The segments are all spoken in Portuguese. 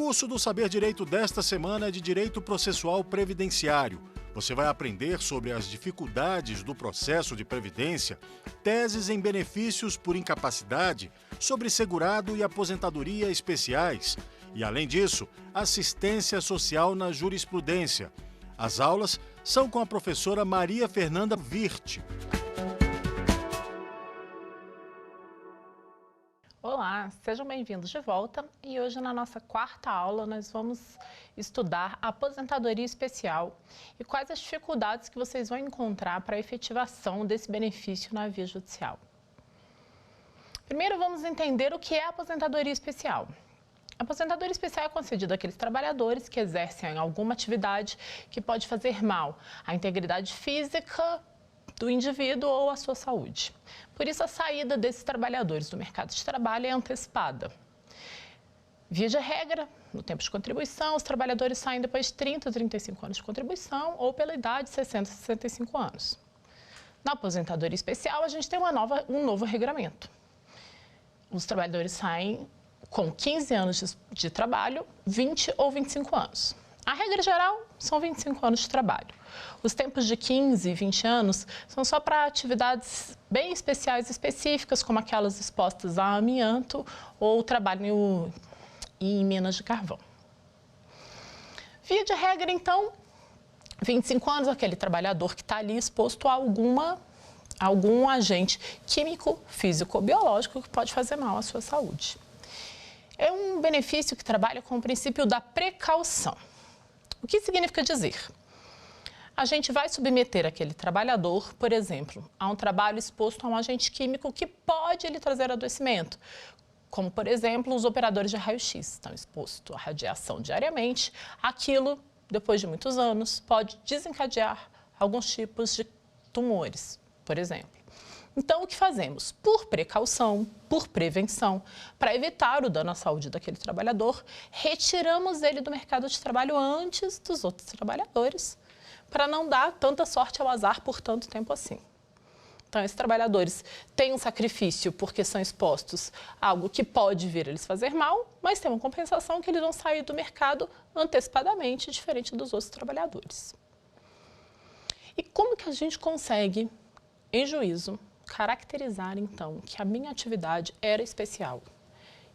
curso do Saber Direito desta semana é de Direito Processual Previdenciário. Você vai aprender sobre as dificuldades do processo de previdência, teses em benefícios por incapacidade, sobre segurado e aposentadoria especiais e, além disso, assistência social na jurisprudência. As aulas são com a professora Maria Fernanda Virte. Olá, sejam bem-vindos de volta e hoje na nossa quarta aula nós vamos estudar a aposentadoria especial e quais as dificuldades que vocês vão encontrar para a efetivação desse benefício na via judicial. Primeiro vamos entender o que é a aposentadoria especial. A aposentadoria especial é concedida àqueles trabalhadores que exercem alguma atividade que pode fazer mal à integridade física do indivíduo ou à sua saúde. Por isso, a saída desses trabalhadores do mercado de trabalho é antecipada. Via de regra, no tempo de contribuição, os trabalhadores saem depois de 30 a 35 anos de contribuição ou pela idade de 60 a 65 anos. Na aposentadoria especial, a gente tem um novo regramento. Os trabalhadores saem com 15 anos de trabalho, 20 ou 25 anos. A regra geral são 25 anos de trabalho. Os tempos de 15 e 20 anos são só para atividades bem especiais e específicas, como aquelas expostas a amianto ou trabalho em minas de carvão. Via de regra, então, 25 anos, aquele trabalhador que está ali exposto a algum agente químico, físico ou biológico que pode fazer mal à sua saúde. É um benefício que trabalha com o princípio da precaução. O que significa dizer? A gente vai submeter aquele trabalhador, por exemplo, a um trabalho exposto a um agente químico que pode lhe trazer adoecimento, como, por exemplo, os operadores de raio-x estão expostos à radiação diariamente. Aquilo, depois de muitos anos, pode desencadear alguns tipos de tumores, por exemplo. Então, o que fazemos? Por precaução, por prevenção, para evitar o dano à saúde daquele trabalhador, retiramos ele do mercado de trabalho antes dos outros trabalhadores, para não dar tanta sorte ao azar por tanto tempo assim. Então, esses trabalhadores têm um sacrifício porque são expostos a algo que pode vir a lhes fazer mal, mas tem uma compensação que eles vão sair do mercado antecipadamente, diferente dos outros trabalhadores. E como que a gente consegue, em juízo, caracterizar, então, que a minha atividade era especial,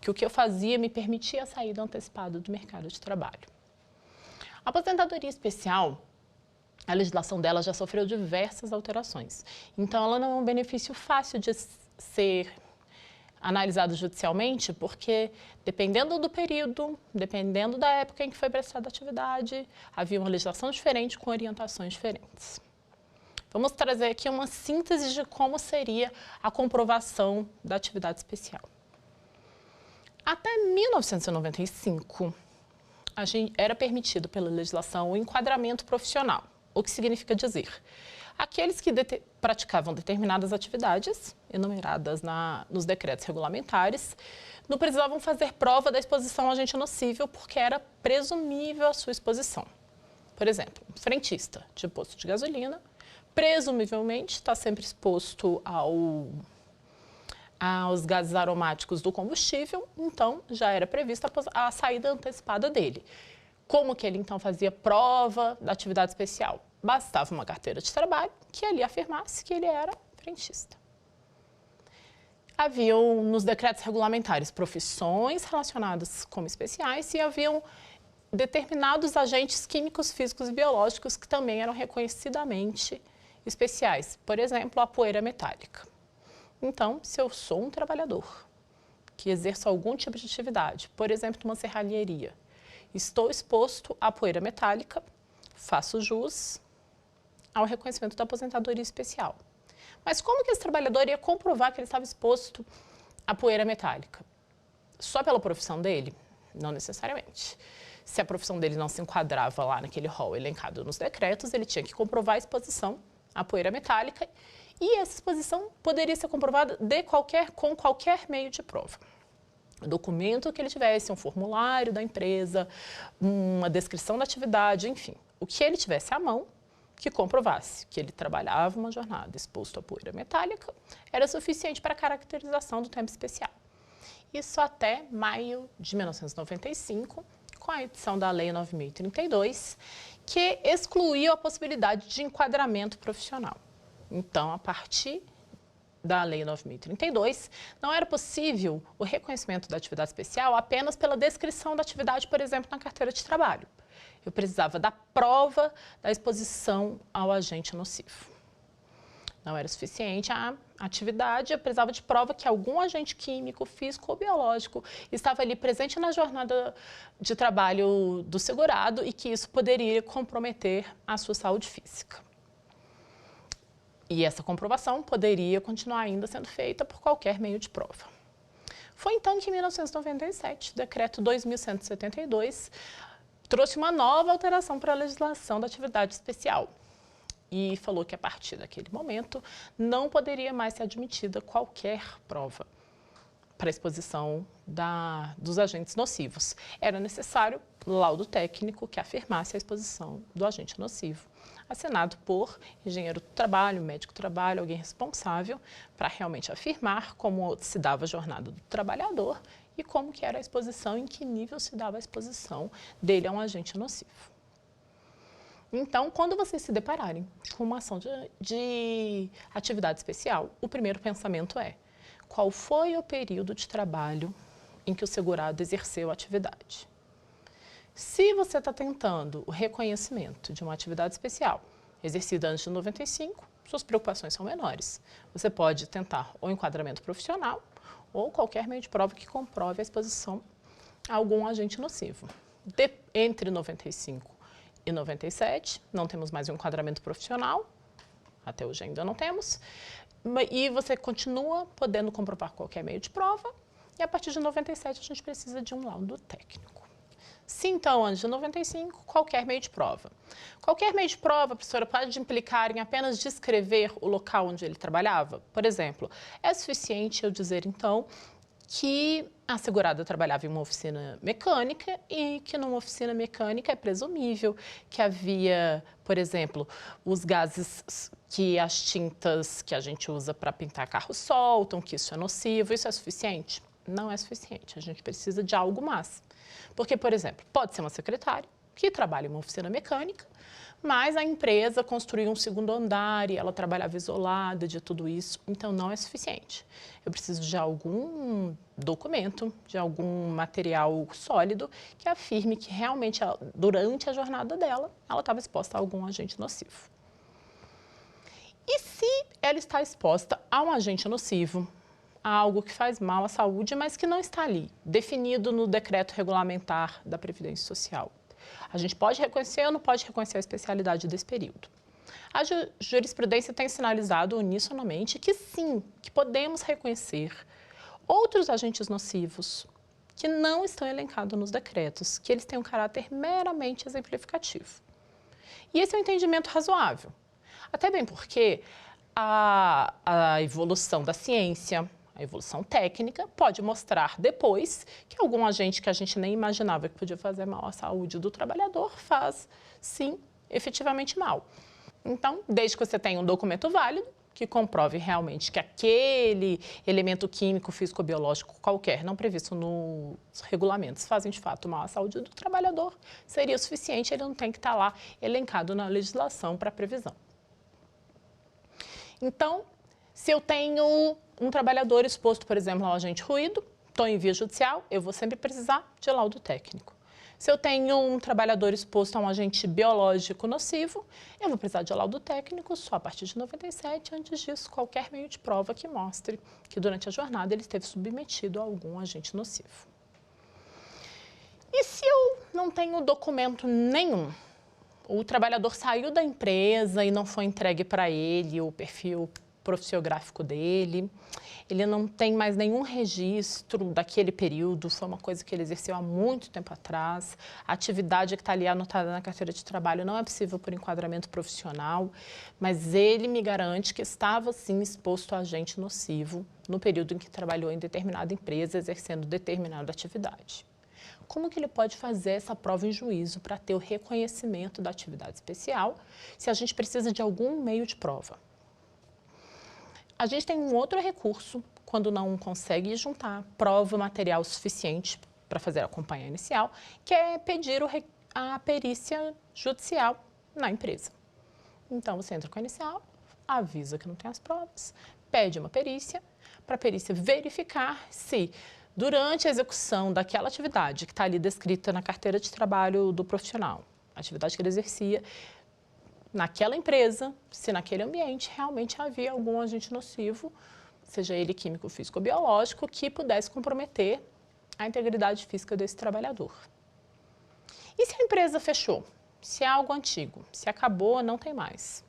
que o que eu fazia me permitia a saída antecipada do mercado de trabalho? A aposentadoria especial, a legislação dela já sofreu diversas alterações, então ela não é um benefício fácil de ser analisado judicialmente, porque dependendo do período, dependendo da época em que foi prestada a atividade, havia uma legislação diferente com orientações diferentes. Vamos trazer aqui uma síntese de como seria a comprovação da atividade especial. Até 1995, era permitido pela legislação o enquadramento profissional, o que significa dizer, aqueles que praticavam determinadas atividades, enumeradas nos decretos regulamentares, não precisavam fazer prova da exposição a agente nocível, porque era presumível a sua exposição. Por exemplo, um frentista de posto de gasolina, presumivelmente está sempre exposto aos gases aromáticos do combustível, então já era prevista a saída antecipada dele. Como que ele então fazia prova da atividade especial? Bastava uma carteira de trabalho que ali afirmasse que ele era frentista. Haviam nos decretos regulamentares profissões relacionadas como especiais e haviam determinados agentes químicos, físicos e biológicos que também eram reconhecidamente especiais, por exemplo, a poeira metálica. Então, se eu sou um trabalhador que exerço algum tipo de atividade, por exemplo, uma serralheria, estou exposto à poeira metálica, faço jus ao reconhecimento da aposentadoria especial. Mas como que esse trabalhador ia comprovar que ele estava exposto à poeira metálica? Só pela profissão dele? Não necessariamente. Se a profissão dele não se enquadrava lá naquele rol elencado nos decretos, ele tinha que comprovar a exposição à poeira metálica e essa exposição poderia ser comprovada com qualquer meio de prova. O documento que ele tivesse, um formulário da empresa, uma descrição da atividade, enfim, o que ele tivesse à mão que comprovasse que ele trabalhava uma jornada exposto à poeira metálica era suficiente para a caracterização do tempo especial. Isso até maio de 1995, com a edição da Lei 9.032, que excluiu a possibilidade de enquadramento profissional. Então, a partir da Lei 9.032, não era possível o reconhecimento da atividade especial apenas pela descrição da atividade, por exemplo, na carteira de trabalho. Eu precisava da prova da exposição ao agente nocivo. Não era suficiente a atividade, eu precisava de prova que algum agente químico, físico ou biológico estava ali presente na jornada de trabalho do segurado e que isso poderia comprometer a sua saúde física. E essa comprovação poderia continuar ainda sendo feita por qualquer meio de prova. Foi então que, em 1997, o Decreto 2.172 trouxe uma nova alteração para a legislação da atividade especial e falou que, a partir daquele momento, não poderia mais ser admitida qualquer prova para a exposição dos agentes nocivos. Era necessário laudo técnico que afirmasse a exposição do agente nocivo, assinado por engenheiro do trabalho, médico do trabalho, alguém responsável para realmente afirmar como se dava a jornada do trabalhador e como que era a exposição, em que nível se dava a exposição dele a um agente nocivo. Então, quando vocês se depararem com uma ação de atividade especial, o primeiro pensamento é: qual foi o período de trabalho em que o segurado exerceu a atividade? Se você está tentando o reconhecimento de uma atividade especial exercida antes de 95, suas preocupações são menores. Você pode tentar o enquadramento profissional ou qualquer meio de prova que comprove a exposição a algum agente nocivo. Entre 95 e 97, não temos mais um enquadramento profissional, até hoje ainda não temos, e você continua podendo comprovar qualquer meio de prova, e a partir de 97 a gente precisa de um laudo técnico. Se então, antes de 95, qualquer meio de prova. Qualquer meio de prova, professora, pode implicar em apenas descrever o local onde ele trabalhava? Por exemplo, é suficiente eu dizer então que a segurada trabalhava em uma oficina mecânica e que numa oficina mecânica é presumível que havia, por exemplo, os gases que as tintas que a gente usa para pintar carro soltam, que isso é nocivo. Isso é suficiente? Não é suficiente, a gente precisa de algo mais. Porque, por exemplo, pode ser uma secretária que trabalha em uma oficina mecânica, mas a empresa construiu um segundo andar e ela trabalhava isolada de tudo isso, então não é suficiente. Eu preciso de algum documento, de algum material sólido que afirme que realmente, durante a jornada dela, ela estava exposta a algum agente nocivo. E se ela está exposta a um agente nocivo, a algo que faz mal à saúde, mas que não está ali, definido no decreto regulamentar da Previdência Social? A gente pode reconhecer ou não pode reconhecer a especialidade desse período? A jurisprudência tem sinalizado unisonamente que sim, que podemos reconhecer outros agentes nocivos que não estão elencados nos decretos, que eles têm um caráter meramente exemplificativo. E esse é um entendimento razoável, até bem porque a evolução da ciência, a evolução técnica pode mostrar depois que algum agente que a gente nem imaginava que podia fazer mal à saúde do trabalhador faz, sim, efetivamente mal. Então, desde que você tenha um documento válido, que comprove realmente que aquele elemento químico, físico ou biológico qualquer, não previsto nos regulamentos, fazem de fato mal à saúde do trabalhador, seria o suficiente, ele não tem que estar lá elencado na legislação para previsão. Então, se eu tenho um trabalhador exposto, por exemplo, ao agente ruído, estou em via judicial, eu vou sempre precisar de laudo técnico. Se eu tenho um trabalhador exposto a um agente biológico nocivo, eu vou precisar de laudo técnico só a partir de 97. Antes disso, qualquer meio de prova que mostre que durante a jornada ele esteve submetido a algum agente nocivo. E se eu não tenho documento nenhum? O trabalhador saiu da empresa e não foi entregue para ele o perfil profissiográfico dele, ele não tem mais nenhum registro daquele período, foi uma coisa que ele exerceu há muito tempo atrás, a atividade que está ali anotada na carteira de trabalho não é possível por enquadramento profissional, mas ele me garante que estava, sim, exposto a agente nocivo no período em que trabalhou em determinada empresa, exercendo determinada atividade. Como que ele pode fazer essa prova em juízo para ter o reconhecimento da atividade especial, se a gente precisa de algum meio de prova? A gente tem um outro recurso quando não consegue juntar prova material suficiente para fazer a campanha inicial, que é pedir a perícia judicial na empresa. Então, você entra com a inicial, avisa que não tem as provas, pede uma perícia, para a perícia verificar se, durante a execução daquela atividade que está ali descrita na carteira de trabalho do profissional, a atividade que ele exercia, naquela empresa, se naquele ambiente realmente havia algum agente nocivo, seja ele químico, físico ou biológico, que pudesse comprometer a integridade física desse trabalhador. E se a empresa fechou? Se é algo antigo, se acabou, não tem mais.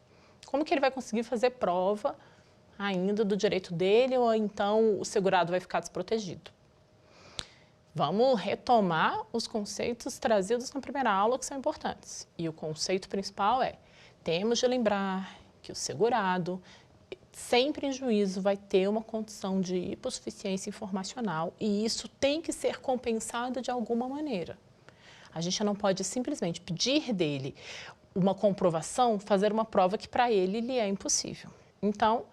Como que ele vai conseguir fazer prova ainda do direito dele ou então o segurado vai ficar desprotegido? Vamos retomar os conceitos trazidos na primeira aula que são importantes. E o conceito principal é, temos de lembrar que o segurado, sempre em juízo, vai ter uma condição de hipossuficiência informacional e isso tem que ser compensado de alguma maneira. A gente não pode simplesmente pedir dele uma comprovação, fazer uma prova que para ele lhe é impossível. Então,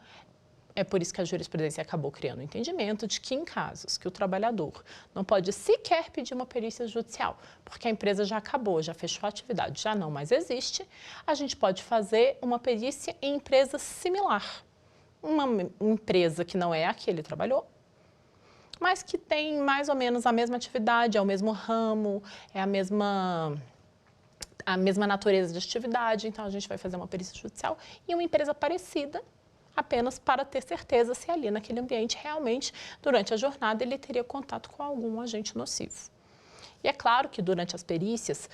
é por isso que a jurisprudência acabou criando o entendimento de que em casos que o trabalhador não pode sequer pedir uma perícia judicial, porque a empresa já acabou, já fechou a atividade, já não mais existe, a gente pode fazer uma perícia em empresa similar. Uma empresa que não é a que ele trabalhou, mas que tem mais ou menos a mesma atividade, é o mesmo ramo, é a mesma natureza de atividade, então a gente vai fazer uma perícia judicial em uma empresa parecida, apenas para ter certeza se ali naquele ambiente realmente, durante a jornada, ele teria contato com algum agente nocivo. E é claro que durante as perícias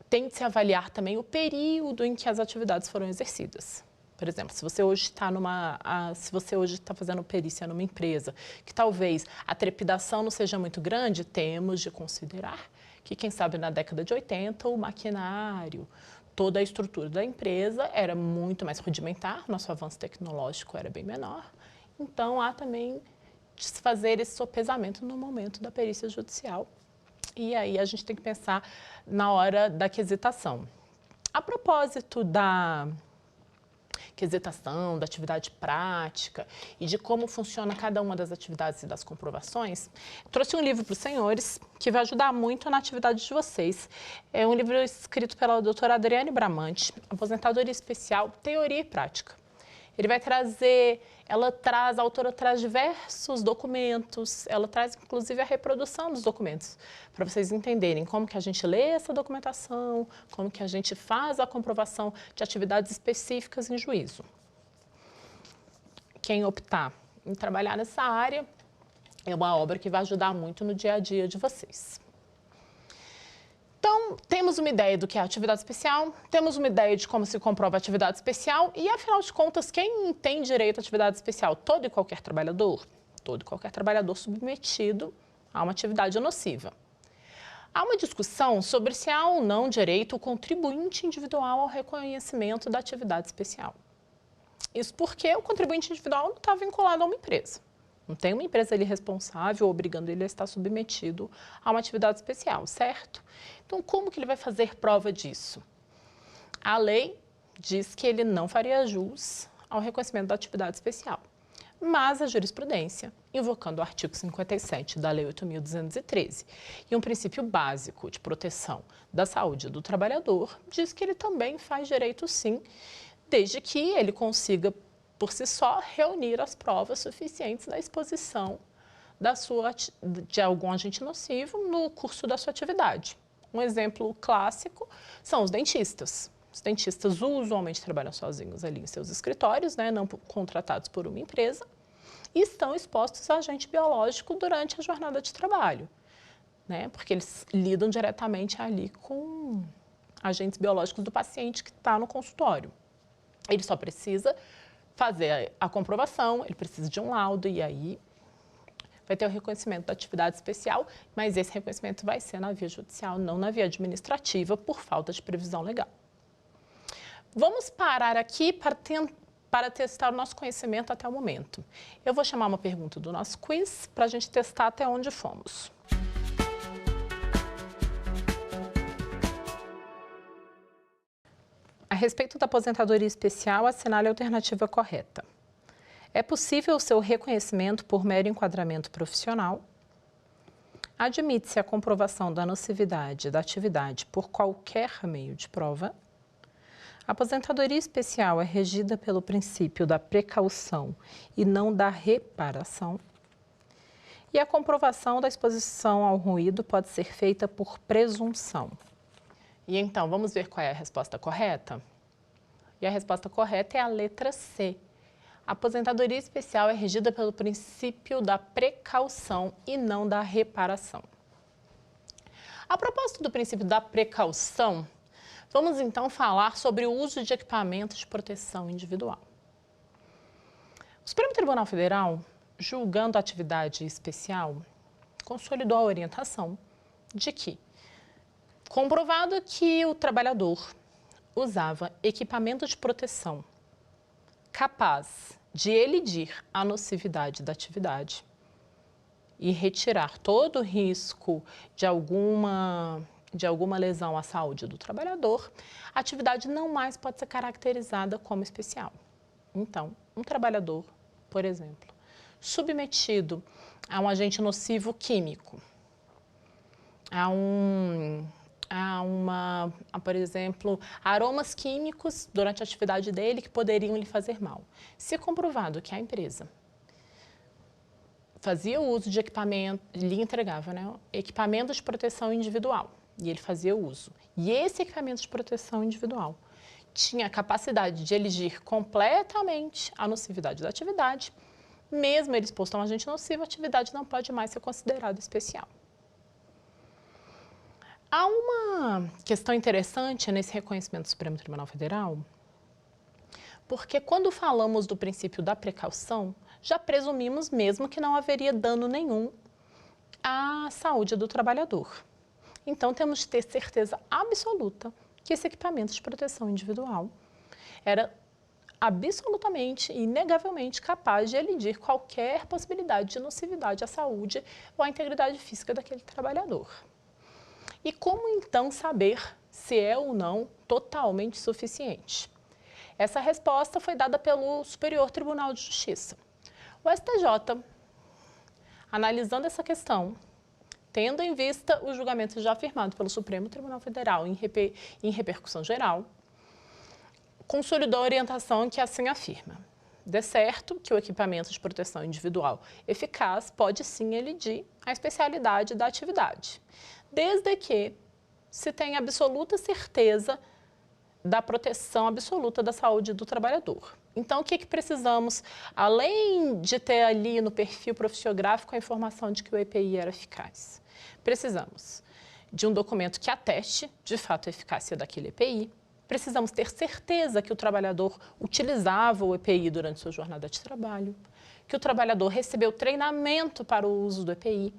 tem de se avaliar também o período em que as atividades foram exercidas. Por exemplo, se você hoje está fazendo perícia numa empresa que talvez a trepidação não seja muito grande, temos de considerar que, quem sabe, na década de 80, o maquinário, toda a estrutura da empresa era muito mais rudimentar, nosso avanço tecnológico era bem menor. Então, há também de se fazer esse sopesamento no momento da perícia judicial. E aí a gente tem que pensar na hora da quesitação. A propósito da quesitação, da atividade prática e de como funciona cada uma das atividades e das comprovações, trouxe um livro para os senhores que vai ajudar muito na atividade de vocês. É um livro escrito pela doutora Adriane Bramante, Aposentadoria Especial, Teoria e Prática. A autora traz diversos documentos, ela traz inclusive a reprodução dos documentos, para vocês entenderem como que a gente lê essa documentação, como que a gente faz a comprovação de atividades específicas em juízo. Quem optar em trabalhar nessa área, é uma obra que vai ajudar muito no dia a dia de vocês. Então, temos uma ideia do que é a atividade especial, temos uma ideia de como se comprova a atividade especial e, afinal de contas, quem tem direito à atividade especial? Todo e qualquer trabalhador? Todo e qualquer trabalhador submetido a uma atividade nociva. Há uma discussão sobre se há ou não direito o contribuinte individual ao reconhecimento da atividade especial. Isso porque o contribuinte individual não está vinculado a uma empresa. Não tem uma empresa ali responsável obrigando ele a estar submetido a uma atividade especial, certo? Então, como que ele vai fazer prova disso? A lei diz que ele não faria jus ao reconhecimento da atividade especial. Mas a jurisprudência, invocando o artigo 57 da Lei 8.213 e um princípio básico de proteção da saúde do trabalhador, diz que ele também faz direito sim, desde que ele consiga por si só, reunir as provas suficientes da exposição de algum agente nocivo no curso da sua atividade. Um exemplo clássico são os dentistas. Os dentistas usualmente trabalham sozinhos ali em seus escritórios, não contratados por uma empresa, e estão expostos a agente biológico durante a jornada de trabalho, porque eles lidam diretamente ali com agentes biológicos do paciente que está no consultório. Ele só precisa fazer a comprovação, ele precisa de um laudo e aí vai ter o reconhecimento da atividade especial, mas esse reconhecimento vai ser na via judicial, não na via administrativa, por falta de previsão legal. Vamos parar aqui para testar o nosso conhecimento até o momento. Eu vou chamar uma pergunta do nosso quiz para a gente testar até onde fomos. A respeito da aposentadoria especial, assinale a alternativa correta. É possível o seu reconhecimento por mero enquadramento profissional? Admite-se a comprovação da nocividade da atividade por qualquer meio de prova. A aposentadoria especial é regida pelo princípio da precaução e não da reparação. E a comprovação da exposição ao ruído pode ser feita por presunção. E então, vamos ver qual é a resposta correta? E a resposta correta é a letra C. A aposentadoria especial é regida pelo princípio da precaução e não da reparação. A propósito do princípio da precaução, vamos então falar sobre o uso de equipamentos de proteção individual. O Supremo Tribunal Federal, julgando a atividade especial, consolidou a orientação de que, comprovado que o trabalhador usava equipamento de proteção capaz de elidir a nocividade da atividade e retirar todo o risco de alguma lesão à saúde do trabalhador, a atividade não mais pode ser caracterizada como especial. Então, um trabalhador, por exemplo, submetido a um agente nocivo químico, por exemplo, aromas químicos durante a atividade dele que poderiam lhe fazer mal. Se comprovado que a empresa fazia o uso de equipamento, lhe entregava, equipamento de proteção individual, e ele fazia o uso. E esse equipamento de proteção individual tinha a capacidade de eligir completamente a nocividade da atividade, mesmo ele exposto a um agente nocivo, a atividade não pode mais ser considerada especial. Há uma questão interessante nesse reconhecimento do Supremo Tribunal Federal, porque quando falamos do princípio da precaução, já presumimos mesmo que não haveria dano nenhum à saúde do trabalhador. Então, temos de ter certeza absoluta que esse equipamento de proteção individual era absolutamente e inegavelmente capaz de elidir qualquer possibilidade de nocividade à saúde ou à integridade física daquele trabalhador. E como então saber se é ou não totalmente suficiente? Essa resposta foi dada pelo Superior Tribunal de Justiça. O STJ, analisando essa questão, tendo em vista o julgamento já afirmado pelo Supremo Tribunal Federal em repercussão geral, consolidou a orientação que assim afirma. De certo que o equipamento de proteção individual eficaz pode sim elidir a especialidade da atividade, desde que se tenha absoluta certeza da proteção absoluta da saúde do trabalhador. Então, o que precisamos? Além de ter ali no perfil profissiográfico a informação de que o EPI era eficaz, precisamos de um documento que ateste, de fato, a eficácia daquele EPI. Precisamos ter certeza que o trabalhador utilizava o EPI durante sua jornada de trabalho, que o trabalhador recebeu treinamento para o uso do EPI,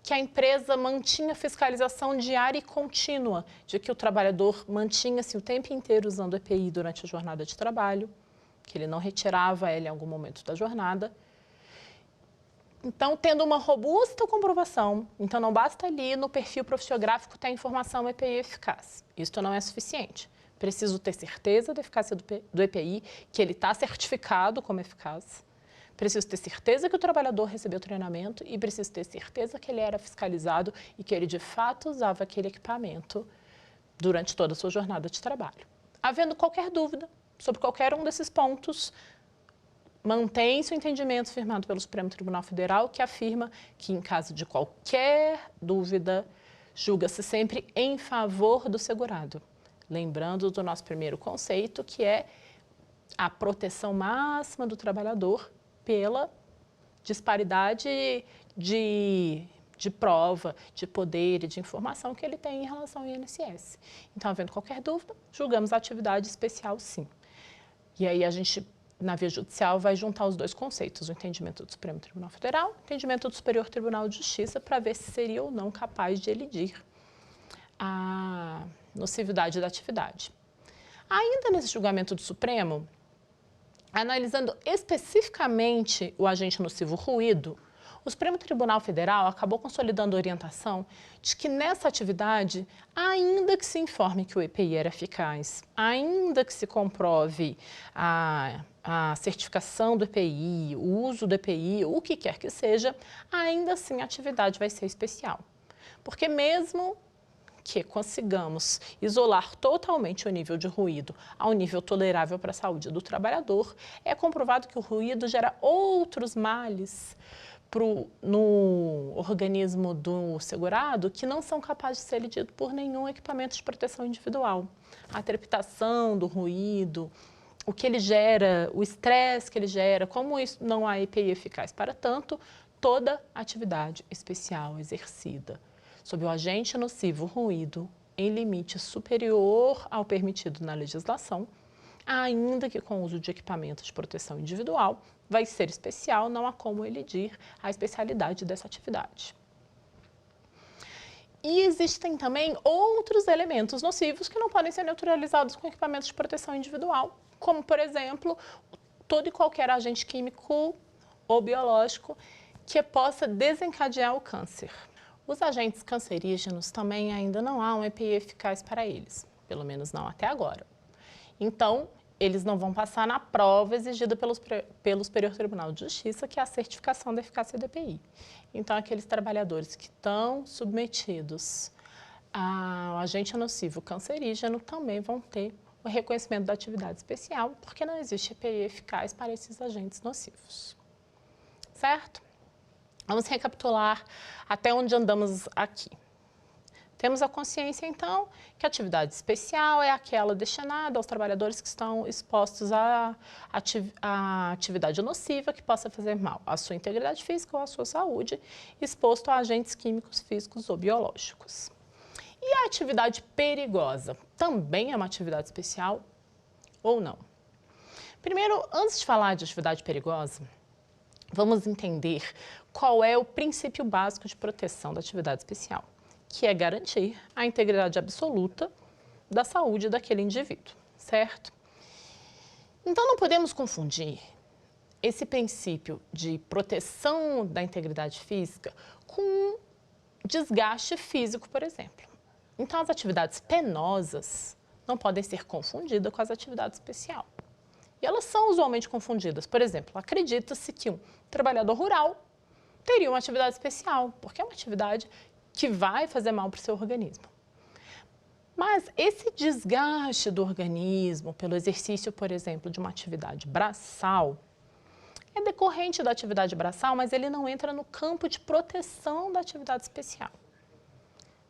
que a empresa mantinha fiscalização diária e contínua de que o trabalhador mantinha-se o tempo inteiro usando o EPI durante a jornada de trabalho, que ele não retirava ele em algum momento da jornada. Então, tendo uma robusta comprovação, então não basta ali no perfil profissiográfico ter a informação EPI eficaz. Isso não é suficiente. Preciso ter certeza da eficácia do EPI, que ele está certificado como eficaz. Preciso ter certeza que o trabalhador recebeu treinamento e preciso ter certeza que ele era fiscalizado e que ele de fato usava aquele equipamento durante toda a sua jornada de trabalho. Havendo qualquer dúvida sobre qualquer um desses pontos, mantém-se o entendimento firmado pelo Supremo Tribunal Federal, que afirma que, em caso de qualquer dúvida, julga-se sempre em favor do segurado. Lembrando do nosso primeiro conceito, que é a proteção máxima do trabalhador pela disparidade de prova, de poder e de informação que ele tem em relação ao INSS. Então, havendo qualquer dúvida, julgamos a atividade especial, sim. E aí a gente, na via judicial, vai juntar os dois conceitos, o entendimento do Supremo Tribunal Federal, o entendimento do Superior Tribunal de Justiça, para ver se seria ou não capaz de elidir a nocividade da atividade. Ainda nesse julgamento do Supremo, analisando especificamente o agente nocivo ruído, o Supremo Tribunal Federal acabou consolidando a orientação de que nessa atividade, ainda que se informe que o EPI era eficaz, ainda que se comprove a certificação do EPI, o uso do EPI, o que quer que seja, ainda assim a atividade vai ser especial. Porque mesmo que consigamos isolar totalmente o nível de ruído a um nível tolerável para a saúde do trabalhador, é comprovado que o ruído gera outros males no organismo do segurado que não são capazes de ser lididos por nenhum equipamento de proteção individual. A trepidação do ruído, o que ele gera, o estresse que ele gera, como isso não há EPI eficaz para tanto, toda atividade especial exercida sob o agente nocivo ruído em limite superior ao permitido na legislação, ainda que com o uso de equipamentos de proteção individual, vai ser especial, não há como elidir a especialidade dessa atividade. E existem também outros elementos nocivos que não podem ser neutralizados com equipamentos de proteção individual, como, por exemplo, todo e qualquer agente químico ou biológico que possa desencadear o câncer. Os agentes cancerígenos também ainda não há um EPI eficaz para eles, pelo menos não até agora. Então, eles não vão passar na prova exigida pelo Superior Tribunal de Justiça, que é a certificação da eficácia do EPI. Então, aqueles trabalhadores que estão submetidos ao agente nocivo cancerígeno também vão ter o reconhecimento da atividade especial, porque não existe EPI eficaz para esses agentes nocivos. Certo? Vamos recapitular até onde andamos aqui. Temos a consciência, então, que a atividade especial é aquela destinada aos trabalhadores que estão expostos à atividade nociva que possa fazer mal à sua integridade física ou à sua saúde, exposto a agentes químicos, físicos ou biológicos. E a atividade perigosa também é uma atividade especial ou não? Primeiro, antes de falar de atividade perigosa, vamos entender qual é o princípio básico de proteção da atividade especial, que é garantir a integridade absoluta da saúde daquele indivíduo, certo? Então, não podemos confundir esse princípio de proteção da integridade física com desgaste físico, por exemplo. Então, as atividades penosas não podem ser confundidas com as atividades especiais. E elas são usualmente confundidas. Por exemplo, acredita-se que um trabalhador rural teria uma atividade especial, porque é uma atividade que vai fazer mal para o seu organismo. Mas esse desgaste do organismo pelo exercício, por exemplo, de uma atividade braçal, é decorrente da atividade braçal, mas ele não entra no campo de proteção da atividade especial.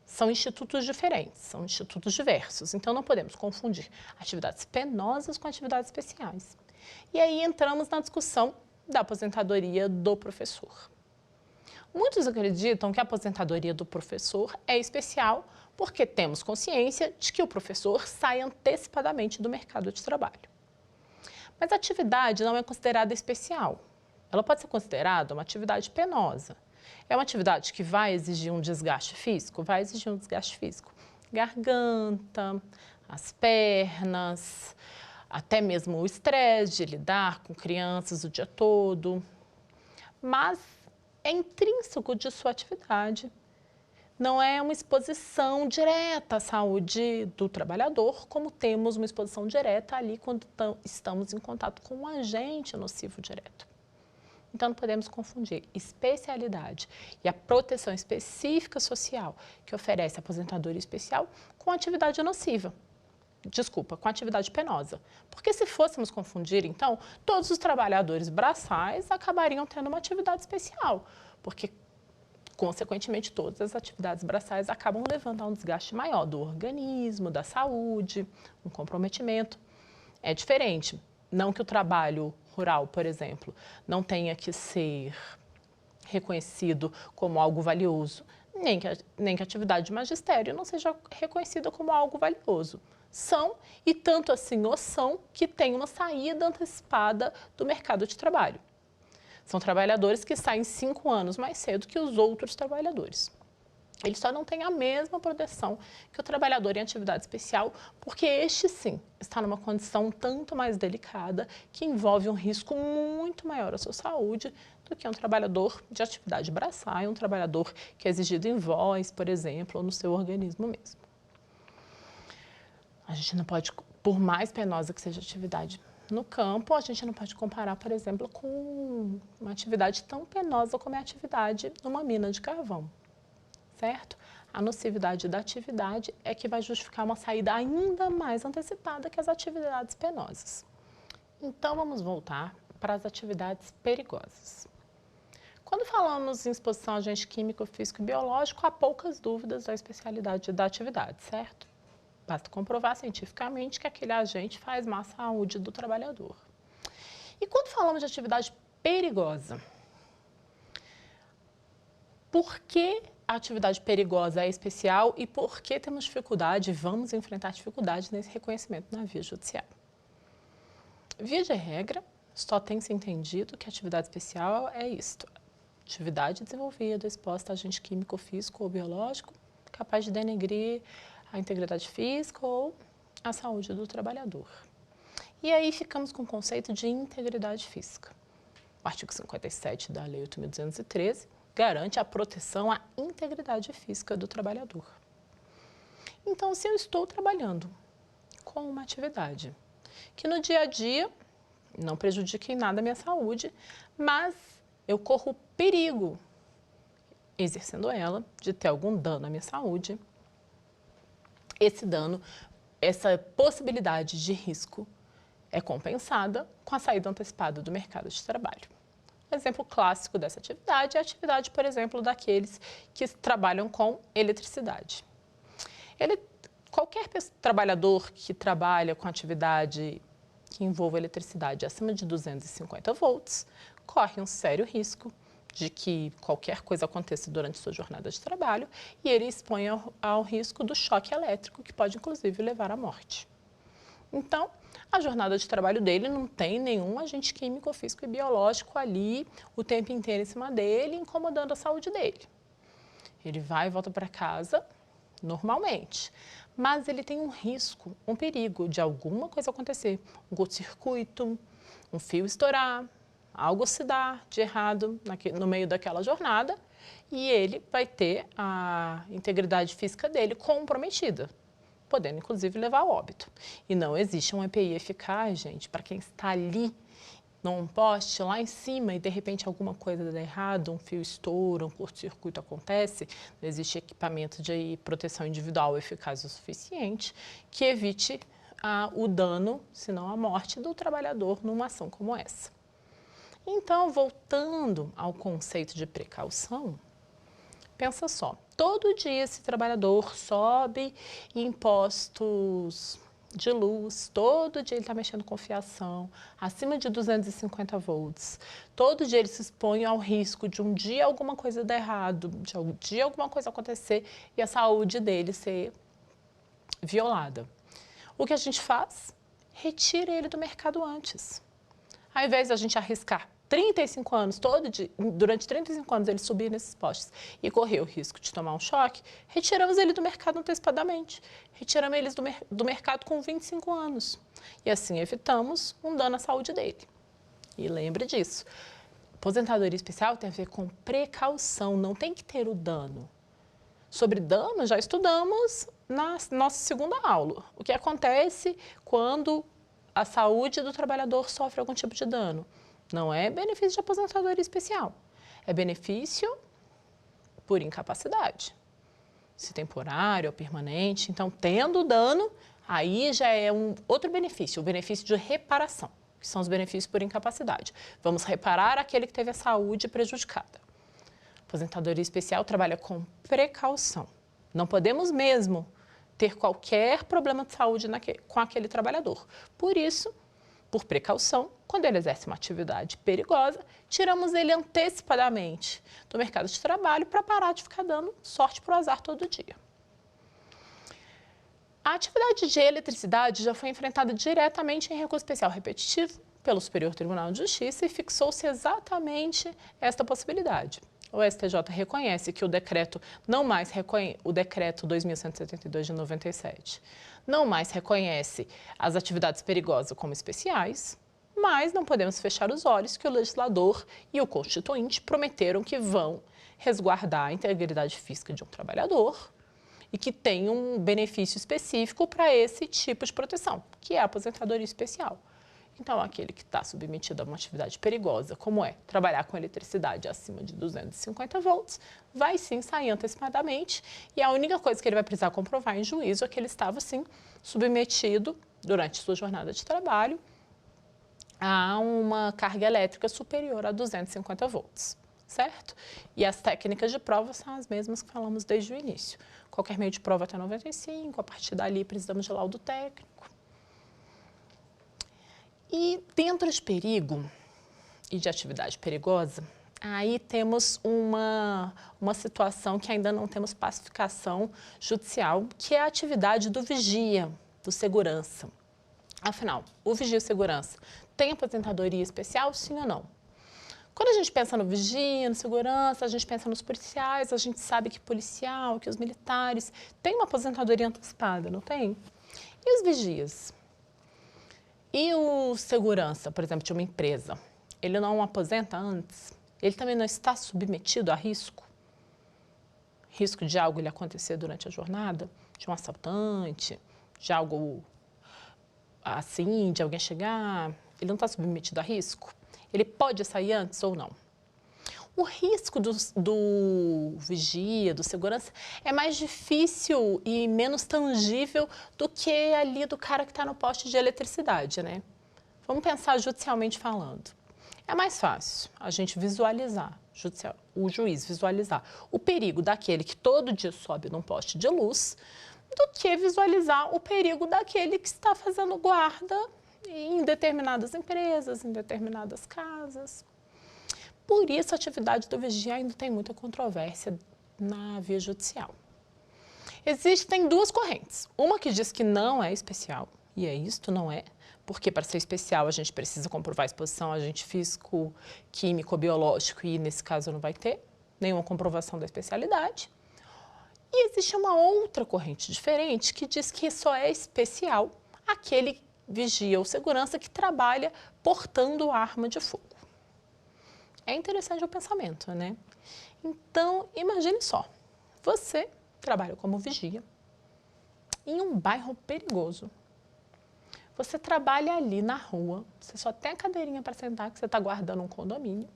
São institutos diferentes, são institutos diversos, então não podemos confundir atividades penosas com atividades especiais. E aí entramos na discussão da aposentadoria do professor. Muitos acreditam que a aposentadoria do professor é especial porque temos consciência de que o professor sai antecipadamente do mercado de trabalho. Mas a atividade não é considerada especial. Ela pode ser considerada uma atividade penosa. É uma atividade que vai exigir um desgaste físico? Vai exigir um desgaste físico. Garganta, as pernas, até mesmo o estresse de lidar com crianças o dia todo. Mas é intrínseco de sua atividade. Não é uma exposição direta à saúde do trabalhador, como temos uma exposição direta ali quando estamos em contato com um agente nocivo direto. Então, não podemos confundir especialidade e a proteção específica social que oferece a aposentadoria especial com atividade nociva. Desculpa, com atividade penosa. Porque se fôssemos confundir, então, todos os trabalhadores braçais acabariam tendo uma atividade especial, porque, consequentemente, todas as atividades braçais acabam levando a um desgaste maior do organismo, da saúde, um comprometimento. É diferente. Não que o trabalho rural, por exemplo, não tenha que ser reconhecido como algo valioso, nem que a atividade de magistério não seja reconhecida como algo valioso. São, e tanto assim o são, que têm uma saída antecipada do mercado de trabalho. São trabalhadores que saem 5 anos mais cedo que os outros trabalhadores. Eles só não têm a mesma proteção que o trabalhador em atividade especial, porque este, sim, está numa condição tanto mais delicada, que envolve um risco muito maior à sua saúde do que um trabalhador de atividade braçal, um trabalhador que é exigido em voz, por exemplo, ou no seu organismo mesmo. A gente não pode, por mais penosa que seja a atividade no campo, a gente não pode comparar, por exemplo, com uma atividade tão penosa como é a atividade numa mina de carvão. certo? A nocividade da atividade é que vai justificar uma saída ainda mais antecipada que as atividades penosas. Então, vamos voltar para as atividades perigosas. Quando falamos em exposição a agente químico, físico e biológico, há poucas dúvidas da especialidade da atividade, certo? Basta comprovar cientificamente que aquele agente faz má saúde do trabalhador. E quando falamos de atividade perigosa, por que a atividade perigosa é especial e por que temos dificuldade, vamos enfrentar dificuldade nesse reconhecimento na via judicial? Via de regra, só tem se entendido que a atividade especial é isto: atividade desenvolvida, exposta a agente químico, físico ou biológico, capaz de denegrir a integridade física ou a saúde do trabalhador. E aí ficamos com o conceito de integridade física. O artigo 57 da Lei 8.213 garante a proteção à integridade física do trabalhador. Então, se eu estou trabalhando com uma atividade que no dia a dia não prejudica em nada a minha saúde, mas eu corro perigo, exercendo ela, de ter algum dano à minha saúde, esse dano, essa possibilidade de risco é compensada com a saída antecipada do mercado de trabalho. Um exemplo clássico dessa atividade é a atividade, por exemplo, daqueles que trabalham com eletricidade. Qualquer trabalhador que trabalha com atividade que envolva eletricidade acima de 250 volts corre um sério risco de que qualquer coisa aconteça durante sua jornada de trabalho e ele expõe ao risco do choque elétrico, que pode inclusive levar à morte. Então, a jornada de trabalho dele não tem nenhum agente químico, físico e biológico ali o tempo inteiro em cima dele, incomodando a saúde dele. Ele vai e volta para casa normalmente, mas ele tem um risco, um perigo de alguma coisa acontecer, um curto-circuito, um fio estourar, algo se dar de errado no meio daquela jornada e ele vai ter a integridade física dele comprometida, podendo inclusive levar ao óbito. E não existe um EPI eficaz, gente, para quem está ali num poste lá em cima e de repente alguma coisa dá errado, um fio estoura, um curto-circuito acontece, não existe equipamento de proteção individual eficaz o suficiente que evite o dano, se não a morte do trabalhador numa ação como essa. Então, voltando ao conceito de precaução, pensa só, todo dia esse trabalhador sobe impostos de luz, todo dia ele está mexendo com fiação, acima de 250 volts, todo dia ele se expõe ao risco de um dia alguma coisa dar errado, de um dia alguma coisa acontecer e a saúde dele ser violada. O que a gente faz? Retira ele do mercado antes. Ao invés de a gente arriscar 35 anos, todo dia, durante 35 anos ele subir nesses postes e correr o risco de tomar um choque, retiramos ele do mercado antecipadamente. Retiramos eles do mercado com 25 anos. E assim evitamos um dano à saúde dele. E lembre disso, aposentadoria especial tem a ver com precaução, não tem que ter o dano. Sobre dano já estudamos na nossa segunda aula. O que acontece quando a saúde do trabalhador sofre algum tipo de dano? Não é benefício de aposentadoria especial, é benefício por incapacidade, se temporário ou permanente. Então, tendo dano, aí já é outro benefício, o benefício de reparação, que são os benefícios por incapacidade. Vamos reparar aquele que teve a saúde prejudicada. Aposentadoria especial trabalha com precaução. Não podemos mesmo ter qualquer problema de saúde com aquele trabalhador. Por isso, por precaução, quando ele exerce uma atividade perigosa, tiramos ele antecipadamente do mercado de trabalho para parar de ficar dando sorte para o azar todo dia. A atividade de eletricidade já foi enfrentada diretamente em recurso especial repetitivo pelo Superior Tribunal de Justiça e fixou-se exatamente esta possibilidade. O STJ reconhece que o decreto o decreto 2172 de 97 não mais reconhece as atividades perigosas como especiais, mas não podemos fechar os olhos que o legislador e o constituinte prometeram que vão resguardar a integridade física de um trabalhador e que tem um benefício específico para esse tipo de proteção, que é a aposentadoria especial. Então, aquele que está submetido a uma atividade perigosa, como é trabalhar com eletricidade acima de 250 volts, vai sim sair antecipadamente e a única coisa que ele vai precisar comprovar em juízo é que ele estava sim submetido durante sua jornada de trabalho a uma carga elétrica superior a 250 volts, certo? E as técnicas de prova são as mesmas que falamos desde o início. Qualquer meio de prova até 95, a partir dali precisamos de laudo técnico. E dentro de perigo e de atividade perigosa, aí temos uma situação que ainda não temos pacificação judicial, que é a atividade do vigia, do segurança. Afinal, o vigia e segurança tem aposentadoria especial, sim ou não? Quando a gente pensa no vigia, no segurança, a gente pensa nos policiais, a gente sabe que policial, que os militares têm uma aposentadoria antecipada, não tem? E os vigias? E o segurança, por exemplo, de uma empresa, ele não aposenta antes? Ele também não está submetido a risco? Risco de algo lhe acontecer durante a jornada? De um assaltante? De algo assim, de alguém chegar? Ele não está submetido a risco? Ele pode sair antes ou não? O risco do vigia, do segurança, é mais difícil e menos tangível do que ali do cara que está no poste de eletricidade, né? Vamos pensar judicialmente falando. É mais fácil a gente visualizar, o juiz visualizar o perigo daquele que todo dia sobe num poste de luz, do que visualizar o perigo daquele que está fazendo guarda em determinadas empresas, em determinadas casas. Por isso, a atividade do vigia ainda tem muita controvérsia na via judicial. Existem duas correntes. Uma que diz que não é especial, e é isto, não é, porque para ser especial a gente precisa comprovar a exposição a agente físico, químico, biológico, e nesse caso não vai ter nenhuma comprovação da especialidade. E existe uma outra corrente diferente que diz que só é especial aquele vigia ou segurança que trabalha portando arma de fogo. É interessante o pensamento, né? Então, imagine só, você trabalha como vigia em um bairro perigoso. Você trabalha ali na rua, você só tem a cadeirinha para sentar, que você está guardando um condomínio.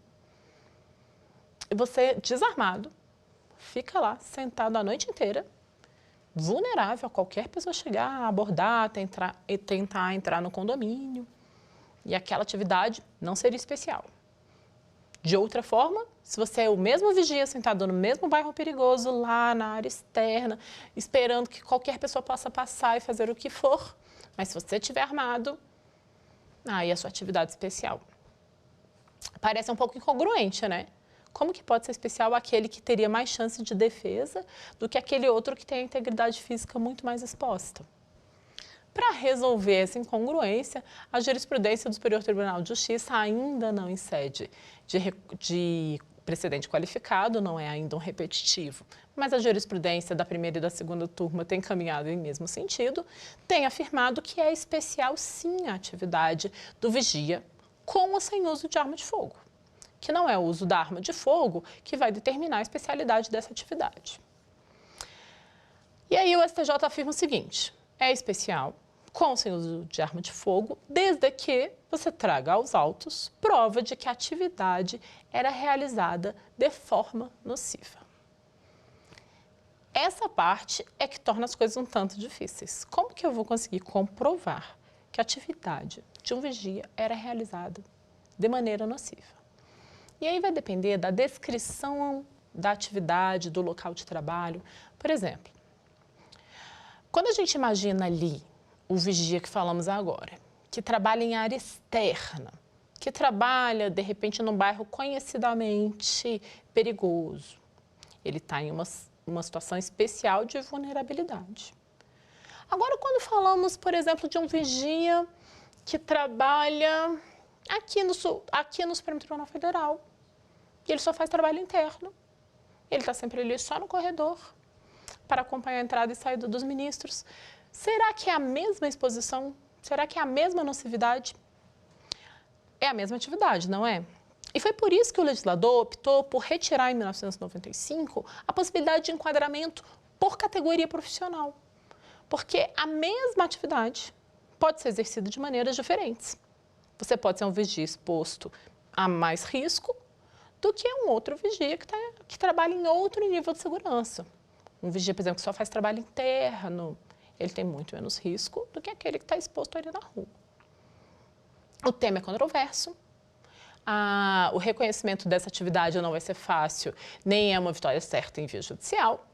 E você, desarmado, fica lá sentado a noite inteira, vulnerável a qualquer pessoa chegar, abordar, tentar entrar no condomínio. E aquela atividade não seria especial. De outra forma, se você é o mesmo vigia sentado no mesmo bairro perigoso, lá na área externa, esperando que qualquer pessoa possa passar e fazer o que for, mas se você estiver armado, aí é a sua atividade especial. Parece um pouco incongruente, né? Como que pode ser especial aquele que teria mais chance de defesa do que aquele outro que tem a integridade física muito mais exposta? Para resolver essa incongruência, a jurisprudência do Superior Tribunal de Justiça ainda não em sede de precedente qualificado, não é ainda um repetitivo, mas a jurisprudência da primeira e da segunda turma tem caminhado em mesmo sentido, tem afirmado que é especial sim a atividade do vigia com ou sem uso de arma de fogo, que não é o uso da arma de fogo que vai determinar a especialidade dessa atividade. E aí o STJ afirma o seguinte: é especial com ou sem uso de arma de fogo, desde que você traga aos autos prova de que a atividade era realizada de forma nociva. Essa parte é que torna as coisas um tanto difíceis. Como que eu vou conseguir comprovar que a atividade de um vigia era realizada de maneira nociva? E aí vai depender da descrição da atividade, do local de trabalho. Por exemplo, quando a gente imagina ali o vigia que falamos agora, que trabalha em área externa, que trabalha, de repente, num bairro conhecidamente perigoso, ele está em uma situação especial de vulnerabilidade. Agora, quando falamos, por exemplo, de um vigia que trabalha aqui no Supremo Tribunal Federal, e ele só faz trabalho interno, ele está sempre ali só no corredor para acompanhar a entrada e saída dos ministros. Será que é a mesma exposição? Será que é a mesma nocividade? É a mesma atividade, não é? E foi por isso que o legislador optou por retirar em 1995 a possibilidade de enquadramento por categoria profissional. Porque a mesma atividade pode ser exercida de maneiras diferentes. você pode ser um vigia exposto a mais risco do que um outro vigia que trabalha em outro nível de segurança. Um vigia, por exemplo, que só faz trabalho interno, ele tem muito menos risco do que aquele que está exposto ali na rua. O tema é controverso. O reconhecimento dessa atividade não vai ser fácil, nem é uma vitória certa em via judicial.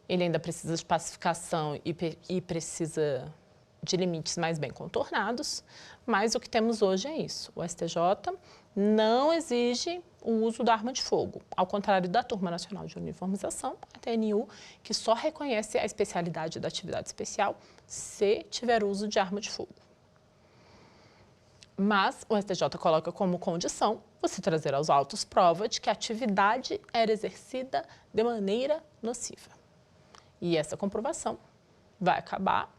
Ele ainda precisa de pacificação e precisa de limites mais bem contornados, mas o que temos hoje é isso. O STJ não exige o uso da arma de fogo, ao contrário da Turma Nacional de Uniformização, a TNU, que só reconhece a especialidade da atividade especial se tiver uso de arma de fogo. Mas o STJ coloca como condição você trazer aos autos prova de que a atividade era exercida de maneira nociva. E essa comprovação vai acabar,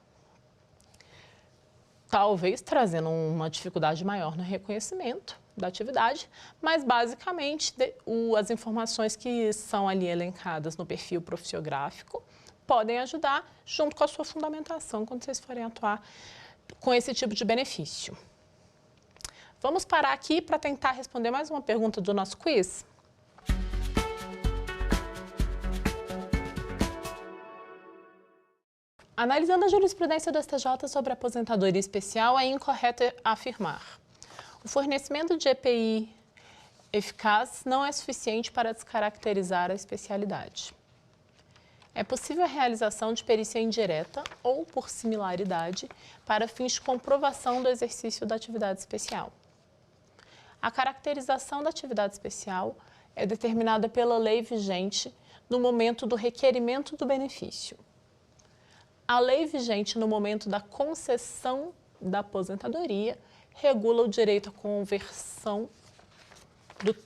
talvez, trazendo uma dificuldade maior no reconhecimento da atividade, mas, basicamente, as informações que são ali elencadas no perfil profissiográfico podem ajudar junto com a sua fundamentação quando vocês forem atuar com esse tipo de benefício. Vamos parar aqui para tentar responder mais uma pergunta do nosso quiz? Analisando a jurisprudência do STJ sobre aposentadoria especial, é incorreto afirmar: o fornecimento de EPI eficaz não é suficiente para descaracterizar a especialidade. É possível a realização de perícia indireta ou por similaridade para fins de comprovação do exercício da atividade especial. A caracterização da atividade especial é determinada pela lei vigente no momento do requerimento do benefício. A lei vigente no momento da concessão da aposentadoria regula o direito à conversão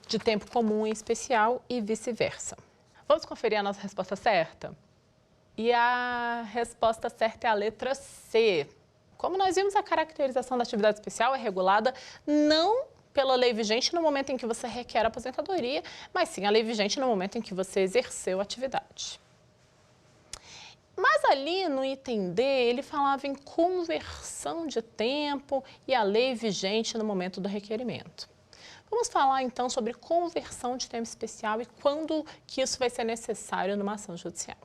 de tempo comum em especial e vice-versa. Vamos conferir a nossa resposta certa? E a resposta certa é a letra C. Como nós vimos, a caracterização da atividade especial é regulada não pela lei vigente no momento em que você requer a aposentadoria, mas sim a lei vigente no momento em que você exerceu a atividade. Mas ali no item D, ele falava em conversão de tempo e a lei vigente no momento do requerimento. Vamos falar então sobre conversão de tempo especial e quando que isso vai ser necessário numa ação judicial.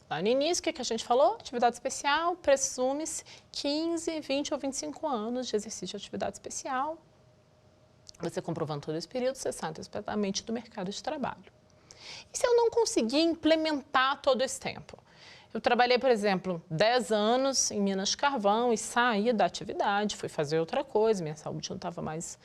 Lá no início, o que a gente falou? Atividade especial, presume-se 15, 20 ou 25 anos de exercício de atividade especial. Você comprovando todo esse período, você sai antecipadamente do mercado de trabalho. E se eu não conseguir implementar todo esse tempo? Eu trabalhei, por exemplo, 10 anos em Minas de Carvão e saí da atividade, fui fazer outra coisa, minha saúde não estava mais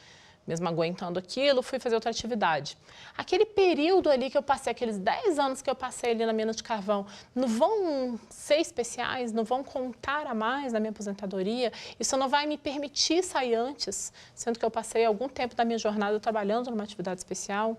mesmo aguentando aquilo, fui fazer outra atividade. Aquele período ali que eu passei, aqueles 10 anos que eu passei ali na Minas de Carvão, não vão ser especiais, não vão contar a mais na minha aposentadoria? Isso não vai me permitir sair antes, sendo que eu passei algum tempo da minha jornada trabalhando numa atividade especial?